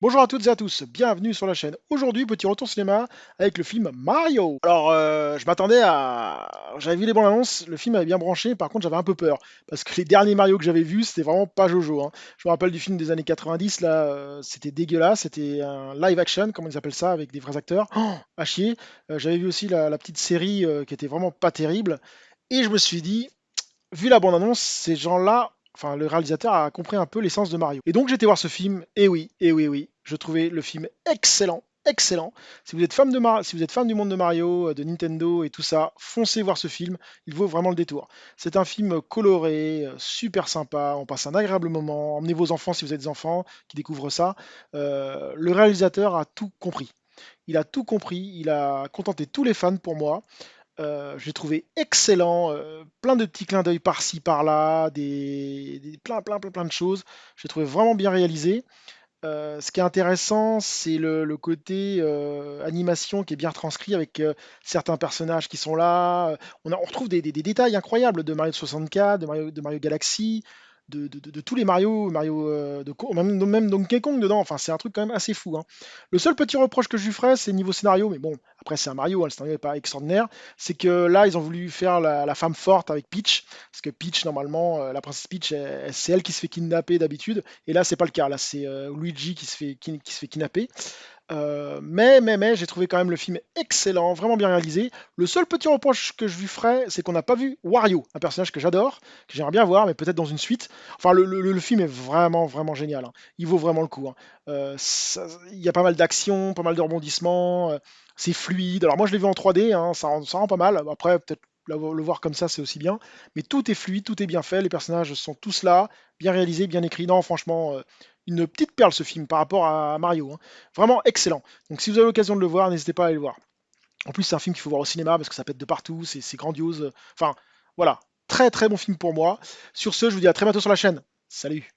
Bonjour à toutes et à tous, bienvenue sur la chaîne. Aujourd'hui, petit retour cinéma avec le film Mario. Alors, je m'attendais à... J'avais vu les bandes annonces, le film avait bien branché, par contre j'avais un peu peur, parce que les derniers Mario que j'avais vus, c'était vraiment pas Jojo, hein. Je me rappelle du film des années 90, là, c'était dégueulasse, c'était un live action, comme ils appellent ça, avec des vrais acteurs. Oh, à chier. J'avais vu aussi la petite série qui était vraiment pas terrible, et je me suis dit, vu la bande-annonce, ces gens-là, enfin le réalisateur a compris un peu l'essence de Mario. Et donc j'ai été voir ce film, et oui, oui, je trouvais le film excellent, excellent. Si vous êtes fan si vous êtes fan du monde de Mario, de Nintendo et tout ça, foncez voir ce film, il vaut vraiment le détour. C'est un film coloré, super sympa, on passe un agréable moment. Emmenez vos enfants si vous êtes des enfants qui découvrent ça. Le réalisateur a tout compris. Il a tout compris, il a contenté tous les fans pour moi. J'ai trouvé excellent, plein de petits clins d'œil par-ci par-là, plein de choses. J'ai trouvé vraiment bien réalisé. Ce qui est intéressant, c'est le côté, animation qui est bien retranscrit avec, certains personnages qui sont là, on retrouve des détails incroyables de Mario 64, de Mario Galaxy, de tous les Mario, même Donkey Kong dedans, enfin c'est un truc quand même assez fou, hein. Le seul petit reproche que je lui ferais, c'est niveau scénario, mais bon, après c'est un Mario, hein, le scénario n'est pas extraordinaire, c'est que là, ils ont voulu faire la femme forte avec Peach, parce que Peach normalement, la princesse Peach, c'est elle qui se fait kidnapper d'habitude, et là, c'est pas le cas. Là, c'est Luigi qui se fait kidnapper. Mais j'ai trouvé quand même le film excellent, vraiment bien réalisé. Le seul petit reproche que je lui ferais, c'est qu'on n'a pas vu Wario, un personnage que j'adore, que j'aimerais bien voir, mais peut-être dans une suite. Enfin, le film est vraiment, vraiment génial, hein. Il vaut vraiment le coup, hein. Il y a pas mal d'actions, pas mal de rebondissements, c'est fluide. Alors moi, je l'ai vu en 3D, hein, ça rend pas mal. Après, peut-être le voir comme ça, c'est aussi bien. Mais tout est fluide, tout est bien fait. Les personnages sont tous là, bien réalisés, bien écrits. Non, franchement, une petite perle ce film par rapport à Mario, hein. Vraiment excellent. Donc si vous avez l'occasion de le voir, n'hésitez pas à aller le voir. En plus, c'est un film qu'il faut voir au cinéma parce que ça pète de partout, c'est grandiose. Enfin, voilà. Très très bon film pour moi. Sur ce, je vous dis à très bientôt sur la chaîne. Salut!